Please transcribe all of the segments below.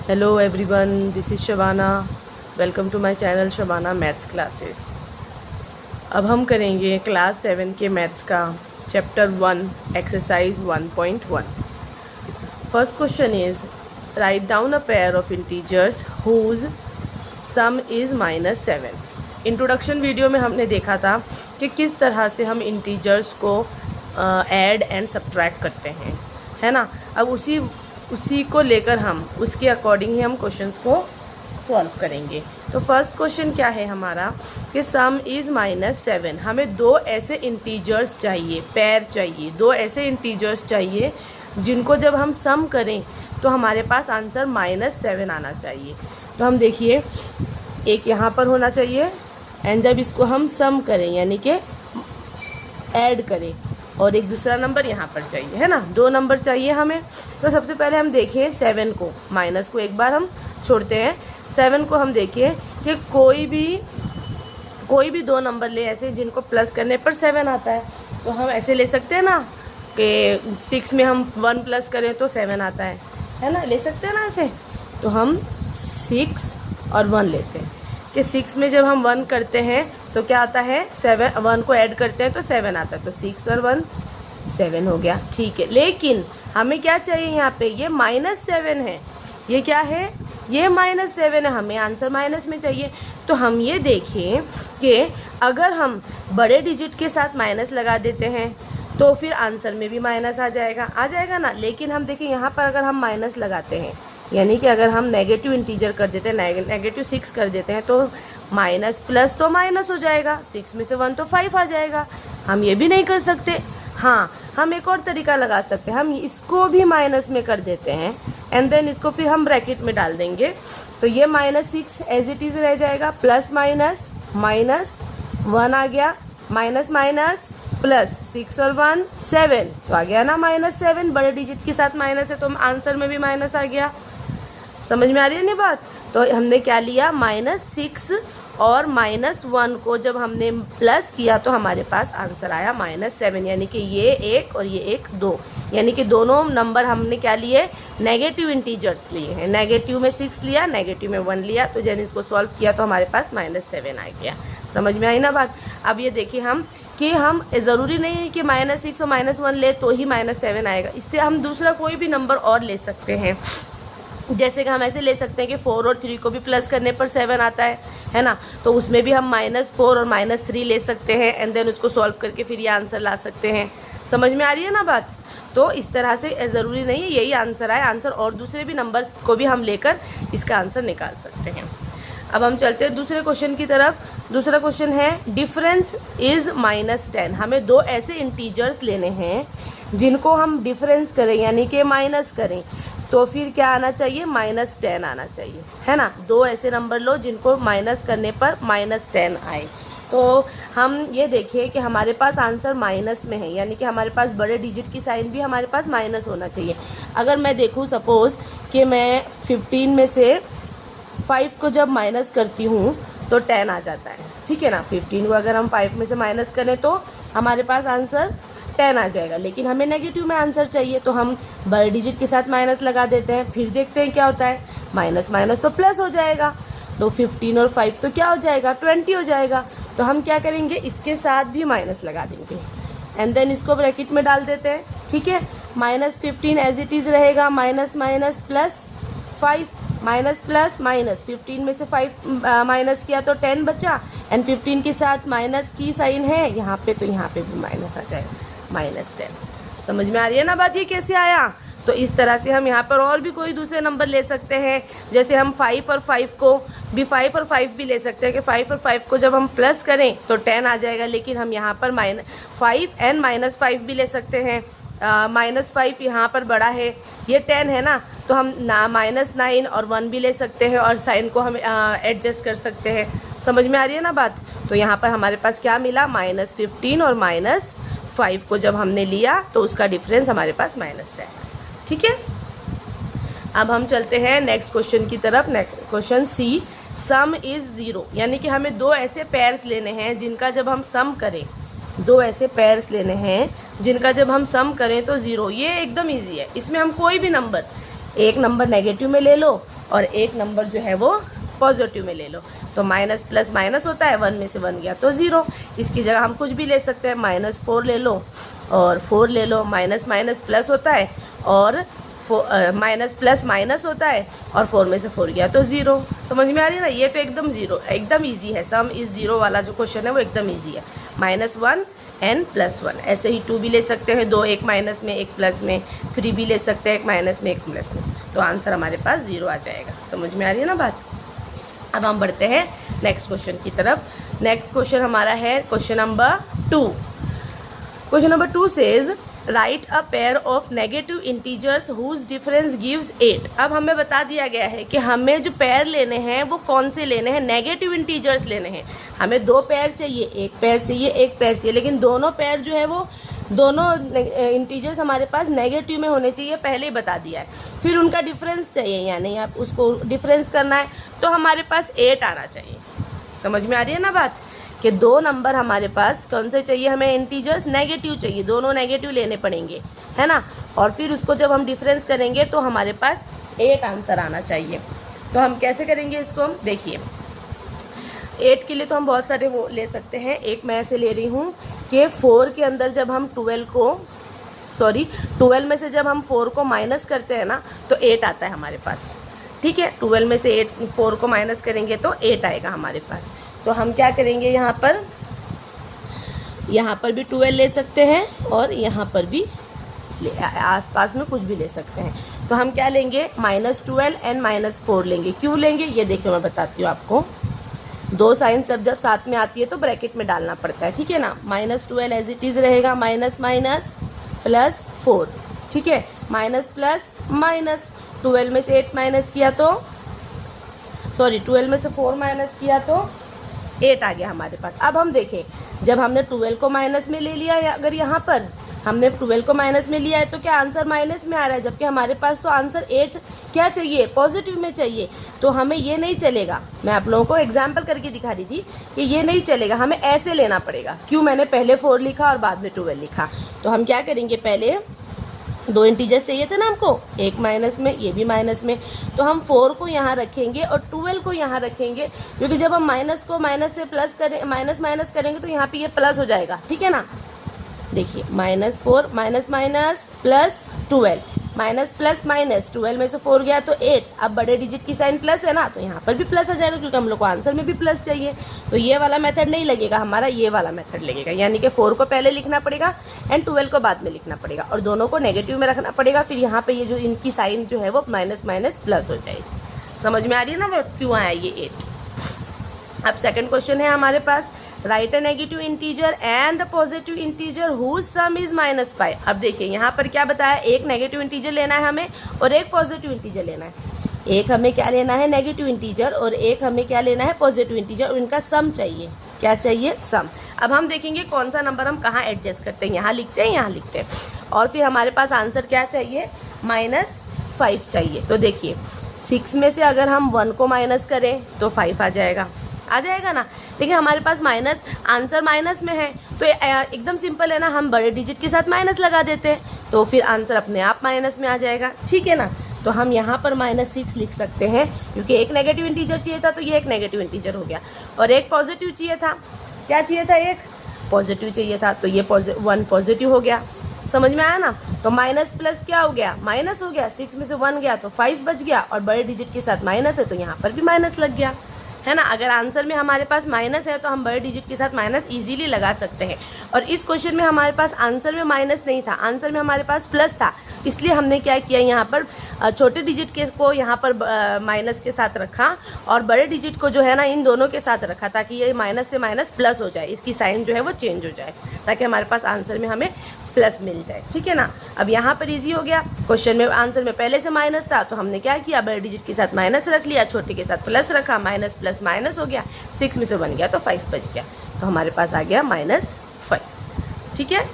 Hello everyone, this is Shabana. Welcome to my channel Shabana maths classes. अब हम करेंगे class 7 के मैथ्स का chapter 1 exercise 1.1। First question is write down a pair of integers whose sum is -7। Introduction video में हमने देखा था कि किस तरह से हम इंटीजर्स को ऐड एंड सब्ट्रैक्ट करते हैं, है ना। अब उसी को लेकर हम उसके अकॉर्डिंग ही हम क्वेश्चंस को सॉल्व करेंगे। तो फर्स्ट क्वेश्चन क्या है हमारा कि सम इज़ -7। हमें दो ऐसे इंटीजर्स चाहिए, पेयर चाहिए, दो ऐसे इंटीजर्स चाहिए जिनको जब हम सम करें तो हमारे पास आंसर -7 आना चाहिए। तो हम देखिए, एक यहाँ पर होना चाहिए एंड जब इसको हम सम करें यानी कि ऐड करें, और एक दूसरा नंबर यहाँ पर चाहिए, है ना। दो नंबर चाहिए हमें। तो सबसे पहले हम देखें 7 को, माइनस को एक बार हम छोड़ते हैं। 7 को हम देखिए कि कोई भी दो नंबर ले ऐसे जिनको प्लस करने पर 7 आता है। तो हम ऐसे ले सकते हैं ना कि 6 में हम 1 प्लस करें तो 7 आता है ना, ले सकते हैं ना ऐसे। तो हम 6 और 1 लेते हैं कि 6 में जब हम 1 करते हैं तो क्या आता है, 7, 1 को ऐड करते हैं तो 7 आता है। तो 6 और 1 7 हो गया, ठीक है। लेकिन हमें क्या चाहिए यहाँ पे, ये -7 है। ये क्या है, ये -7 है, हमें आंसर माइनस में चाहिए। तो हम ये देखें कि अगर हम बड़े डिजिट के साथ माइनस लगा देते हैं तो फिर आंसर में भी माइनस आ जाएगा ना। लेकिन हम देखें यहाँ पर अगर हम माइनस लगाते हैं यानी कि अगर हम नेगेटिव इंटीजर कर देते हैं, नेगेटिव 6 कर देते हैं, तो माइनस प्लस तो माइनस हो जाएगा, 6 में से 1 तो 5 आ जाएगा। हम ये भी नहीं कर सकते। हाँ, हम एक और तरीका लगा सकते हैं, हम इसको भी माइनस में कर देते हैं एंड देन इसको फिर हम ब्रैकेट में डाल देंगे। तो ये -6 एज इट इज़ रह जाएगा, प्लस माइनस माइनस 1 आ गया, माइनस माइनस प्लस 6 और 1 7, तो आ गया ना -7। बड़े डिजिट के साथ माइनस है तो आंसर में भी माइनस आ गया। समझ में आ रही है ना बात। तो हमने क्या लिया, -6 और -1 को जब हमने प्लस किया तो हमारे पास आंसर आया -7। यानी कि ये एक और ये एक 2, यानी कि दोनों नंबर हमने क्या लिए, नेगेटिव इंटीजर्स लिए हैं। नेगेटिव में 6 लिया, नेगेटिव में 1 लिया, तो जब इसको सॉल्व किया तो हमारे पास -7 आ गया। समझ में आई ना बात। अब ये देखिए हम ज़रूरी नहीं है कि -6 और -1 ले तो ही -7 आएगा। इससे हम दूसरा कोई भी नंबर और ले सकते हैं। जैसे कि हम ऐसे ले सकते हैं कि 4 और 3 को भी प्लस करने पर 7 आता है ना। तो उसमें भी हम -4 और -3 ले सकते हैं एंड देन उसको सॉल्व करके फिर ये आंसर ला सकते हैं। समझ में आ रही है ना बात। तो इस तरह से ज़रूरी नहीं है यही आंसर आए, आंसर और दूसरे भी नंबर्स को भी हम लेकर इसका आंसर निकाल सकते हैं। अब हम चलते हैं दूसरे क्वेश्चन की तरफ। दूसरा क्वेश्चन है डिफरेंस इज़ -10। हमें दो ऐसे इंटीजर्स लेने हैं जिनको हम डिफरेंस करें यानी कि माइनस करें, तो फिर क्या आना चाहिए, -10 आना चाहिए, है ना। दो ऐसे नंबर लो जिनको माइनस करने पर -10 आए। तो हम ये देखिए कि हमारे पास आंसर माइनस में है, यानी कि हमारे पास बड़े डिजिट की साइन भी हमारे पास माइनस होना चाहिए। अगर मैं देखूँ सपोज़ कि मैं 15 में से 5 को जब माइनस करती हूँ तो 10 आ जाता है, ठीक है ना। 15 को अगर हम 5 में से माइनस करें तो हमारे पास आंसर 10 आ जाएगा। लेकिन हमें नेगेटिव में आंसर चाहिए तो हम बड़े डिजिट के साथ माइनस लगा देते हैं, फिर देखते हैं क्या होता है। माइनस माइनस तो प्लस हो जाएगा, तो 15 और 5 तो क्या हो जाएगा, 20 हो जाएगा। तो हम क्या करेंगे, इसके साथ भी माइनस लगा देंगे एंड देन इसको ब्रैकेट में डाल देते हैं, ठीक है। -15 एज इट इज़ रहेगा, minus minus plus 5, minus plus minus, 15 में से 5 माइनस किया तो 10 बचा एंड 15 के साथ माइनस की साइन है यहाँ पे, तो यहाँ पे भी माइनस आ जाएगा, -10। समझ में आ रही है ना बात, ये कैसे आया। तो इस तरह से हम यहाँ पर और भी कोई दूसरे नंबर ले सकते हैं। जैसे हम 5 और 5 को भी 5 और 5 भी ले सकते हैं कि 5 और 5 को जब हम प्लस करें तो 10 आ जाएगा। लेकिन हम यहाँ पर -5 एंड -5 भी ले सकते हैं। -5 यहाँ पर बड़ा है, ये 10 है ना, तो हम -9 और 1 भी ले सकते हैं और साइन को हम एडजस्ट कर सकते हैं। समझ में आ रही है ना बात। तो यहाँ पर हमारे पास क्या मिला, -15 और -5 को जब हमने लिया तो उसका डिफरेंस हमारे पास -10, ठीक है। अब हम चलते हैं नेक्स्ट क्वेश्चन की तरफ। Next question C, sum is 0। यानी कि हमें दो ऐसे पेयर्स लेने हैं जिनका जब हम सम करें, दो ऐसे पेयर्स लेने हैं जिनका जब हम सम करें तो 0। ये एकदम ईजी है, इसमें हम कोई भी नंबर, एक नंबर नेगेटिव में ले लो और एक नंबर जो है वो पॉजिटिव में ले लो। तो माइनस प्लस माइनस होता है, 1 में से 1 गया तो 0। इसकी जगह हम कुछ भी ले सकते हैं, -4 ले लो और 4 ले लो। माइनस माइनस प्लस होता है और माइनस प्लस माइनस होता है और 4 में से 4 गया तो 0। समझ में आ रही है ना? ये तो एकदम ज़ीरो, एकदम ईजी है। सम इज़ ज़ीरो वाला जो क्वेश्चन है वो एकदम ईजी है। -1 n + 1, ऐसे ही 2 भी ले सकते हैं, 2 एक माइनस में एक प्लस में, 3 भी ले सकते हैं, एक माइनस में एक प्लस में। तो आंसर हमारे पास 0 आ जाएगा। समझ में आ रही है ना बात? अब हम बढ़ते हैं नेक्स्ट क्वेश्चन की तरफ। नेक्स्ट क्वेश्चन हमारा है question number 2। Question number 2 says write a pair of negative integers whose difference gives 8। अब हमें बता दिया गया है कि हमें जो पेयर लेने हैं वो कौन से लेने हैं, नेगेटिव इंटीजर्स लेने हैं। हमें 2 पेयर चाहिए, एक पेयर चाहिए, एक पेयर चाहिए, लेकिन दोनों पेयर जो है वो दोनों इंटीजर्स हमारे पास नेगेटिव में होने चाहिए, पहले ही बता दिया है। फिर उनका डिफरेंस चाहिए, यानी आप उसको डिफरेंस करना है तो हमारे पास 8 आना चाहिए। समझ में आ रही है ना बात? कि 2 नंबर हमारे पास कौन से चाहिए, हमें इंटीजर्स नेगेटिव चाहिए, दोनों नेगेटिव लेने पड़ेंगे, है ना। और फिर उसको जब हम डिफरेंस करेंगे तो हमारे पास 8 आंसर आना चाहिए। तो हम कैसे करेंगे इसको? देखिए 8 के लिए तो हम बहुत सारे वो ले सकते हैं। एक मैं ऐसे ले रही हूँ कि 4 के अंदर जब हम 12 में से जब हम 4 को माइनस करते हैं ना तो 8 आता है हमारे पास। ठीक है, 12 में से 4 को माइनस करेंगे तो 8 आएगा हमारे पास। तो हम क्या करेंगे, यहाँ पर भी 12 ले सकते हैं और यहाँ पर भी आसपास में कुछ भी ले सकते हैं। तो हम क्या लेंगे, -12 एंड -4 लेंगे। क्यों लेंगे ये देखिए मैं बताती हूँ आपको। 2 साइन जब साथ में आती है तो ब्रैकेट में डालना पड़ता है, ठीक है ना। -12 एज इट इज़ रहेगा, माइनस माइनस प्लस 4, ठीक है। माइनस प्लस माइनस, 12 में से 8 माइनस किया तो 12 में से 4 माइनस किया तो 8 आ गया हमारे पास। अब हम देखें, जब हमने 12 को माइनस में ले लिया है, अगर यहाँ पर हमने 12 को माइनस में लिया है तो क्या आंसर माइनस में आ रहा है, जबकि हमारे पास तो आंसर 8 क्या चाहिए, पॉजिटिव में चाहिए। तो हमें ये नहीं चलेगा। मैं आप लोगों को एग्जाम्पल करके दिखा रही थी कि ये नहीं चलेगा, हमें ऐसे लेना पड़ेगा। क्यों, मैंने पहले 4 लिखा और बाद में 12 लिखा। तो हम क्या करेंगे, पहले 2 इंटीजर्स चाहिए थे ना हमको, एक माइनस में, ये भी माइनस में। तो हम 4 को यहाँ रखेंगे और 12 को यहाँ रखेंगे, क्योंकि जब हम माइनस को माइनस से प्लस करें, माइनस करेंगे तो यहाँ पे ये प्लस हो जाएगा, ठीक है ना। देखिए -4 minus minus plus 12, minus plus minus, 12 में से 4 गया तो 8। अब बड़े डिजिट की साइन प्लस है ना, तो यहाँ पर भी प्लस आ जाएगा, क्योंकि हम लोग को आंसर में भी प्लस चाहिए। तो ये वाला मेथड नहीं लगेगा हमारा, ये वाला मेथड लगेगा। यानी कि 4 को पहले लिखना पड़ेगा एंड 12 को बाद में लिखना पड़ेगा, और दोनों को नेगेटिव में रखना पड़ेगा। फिर यहाँ पे ये जो इनकी साइन जो है वो माइनस माइनस प्लस हो जाएगी। समझ में आ रही है ना वो क्यों आया ये 8। अब सेकंड क्वेश्चन है हमारे पास, write a negative integer and a positive integer whose sum is -5। अब देखिए यहाँ पर क्या बताया, एक नेगेटिव इंटीजर लेना है हमें और एक पॉजिटिव इंटीजर लेना है। एक हमें क्या लेना है, नेगेटिव इंटीजर, और एक हमें क्या लेना है, पॉजिटिव इंटीजर, और इनका सम चाहिए। क्या चाहिए, सम। अब हम देखेंगे कौन सा नंबर हम कहाँ एडजस्ट करते हैं, यहाँ लिखते हैं, यहाँ लिखते हैं। और फिर हमारे पास आंसर क्या चाहिए, -5 चाहिए। तो देखिए 6 में से अगर हम 1 को माइनस करें तो 5 आ जाएगा ना। लेकिन हमारे पास आंसर माइनस में है, तो एकदम सिंपल है ना, हम बड़े डिजिट के साथ माइनस लगा देते हैं तो फिर आंसर अपने आप माइनस में आ जाएगा, ठीक है ना। तो हम यहाँ पर -6 लिख सकते हैं, क्योंकि एक नेगेटिव इंटीजर चाहिए था तो ये एक नेगेटिव इंटीजर हो गया, और एक पॉजिटिव चाहिए था। क्या चाहिए था, एक पॉजिटिव चाहिए था, तो ये 1 पॉजिटिव हो गया। समझ में आया ना। तो माइनस प्लस क्या हो गया, माइनस हो गया। 6 में से 1 गया तो 5 बच गया, और बड़े डिजिट के साथ माइनस है तो यहाँ पर भी माइनस लग गया, है ना। अगर आंसर में हमारे पास माइनस है तो हम बड़े डिजिट के साथ माइनस इजीली लगा सकते हैं। और इस क्वेश्चन में हमारे पास आंसर में माइनस नहीं था, आंसर में हमारे पास प्लस था, इसलिए हमने क्या किया, यहाँ पर छोटे डिजिट के को यहाँ पर माइनस के साथ रखा, और बड़े डिजिट को जो है ना इन दोनों के साथ रखा, ताकि ये माइनस से माइनस प्लस हो जाए, इसकी साइन जो है वो चेंज हो जाए, ताकि हमारे पास आंसर में हमें प्लस मिल जाए, ठीक है ना। अब यहाँ पर इजी हो गया, क्वेश्चन में आंसर में पहले से माइनस था तो हमने क्या किया, बड़े डिजिट के साथ माइनस रख लिया, छोटे के साथ प्लस रखा, माइनस प्लस माइनस हो गया, 6 में से 1 गया तो 5 बच गया, तो हमारे पास आ गया -5, ठीक है।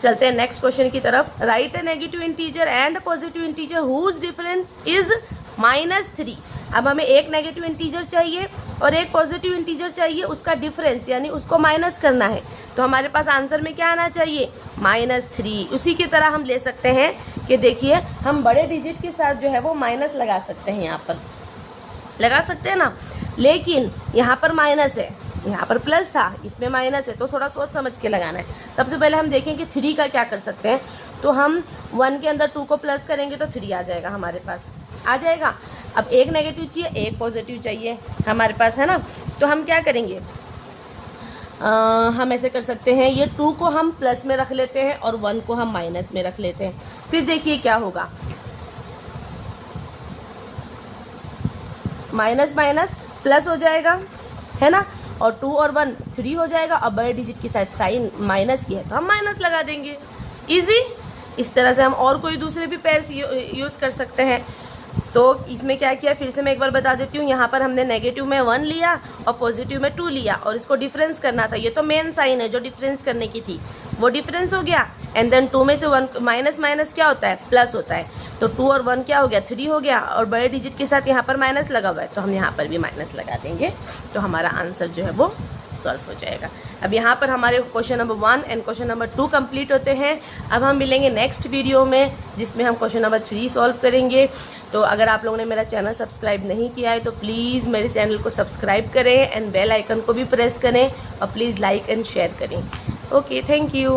चलते हैं नेक्स्ट क्वेश्चन की तरफ। Write a negative integer and positive integer whose difference is -3। अब हमें एक नेगेटिव इंटीजर चाहिए और एक पॉजिटिव इंटीजर चाहिए, उसका डिफरेंस यानी उसको माइनस करना है। तो हमारे पास आंसर में क्या आना चाहिए? -3। उसी की तरह हम ले सकते हैं कि देखिए हम बड़े डिजिट के साथ जो है वो माइनस लगा सकते हैं, यहाँ पर लगा सकते हैं ना, लेकिन यहाँ पर माइनस है, यहाँ पर प्लस था, इसमें माइनस है, तो थोड़ा सोच समझ के लगाना है। सबसे पहले हम देखें कि 3 का क्या कर सकते हैं। तो हम 1 के अंदर 2 को प्लस करेंगे तो 3 आ जाएगा, हमारे पास आ जाएगा। अब एक नेगेटिव चाहिए, एक पॉजिटिव चाहिए हमारे पास, है ना। तो हम क्या करेंगे, हम ऐसे कर सकते हैं, ये 2 को हम प्लस में रख लेते हैं और 1 को हम माइनस में रख लेते हैं। फिर देखिए क्या होगा, माइनस माइनस प्लस हो जाएगा, है ना, और 2 और 1 3 हो जाएगा। और बड़े डिजिट की साइड साइन माइनस की है तो हम माइनस लगा देंगे, इजी। इस तरह से हम और कोई दूसरे भी पेयर्स यूज़ कर सकते हैं। तो इसमें क्या किया, फिर से मैं एक बार बता देती हूँ। यहाँ पर हमने नेगेटिव में 1 लिया और पॉजिटिव में 2 लिया और इसको डिफरेंस करना था। ये तो मेन साइन है जो डिफरेंस करने की थी, वो डिफरेंस हो गया। एंड देन 2 में से 1 माइनस माइनस क्या होता है, प्लस होता है। तो 2 और 1 क्या हो गया, 3 हो गया। और बड़े डिजिट के साथ यहाँ पर माइनस लगा हुआ है तो हम यहाँ पर भी माइनस लगा देंगे, तो हमारा आंसर जो है वो सॉल्व हो जाएगा। अब यहाँ पर हमारे question number 1 and question number 2 complete होते हैं। अब हम मिलेंगे नेक्स्ट वीडियो में जिसमें हम क्वेश्चन नंबर 3 सॉल्व करेंगे। तो अगर आप लोगों ने मेरा चैनल सब्सक्राइब नहीं किया है तो प्लीज़ मेरे चैनल को सब्सक्राइब करें एंड बेल आइकन को भी प्रेस करें और प्लीज़ लाइक एंड शेयर करें। Okay, thank you.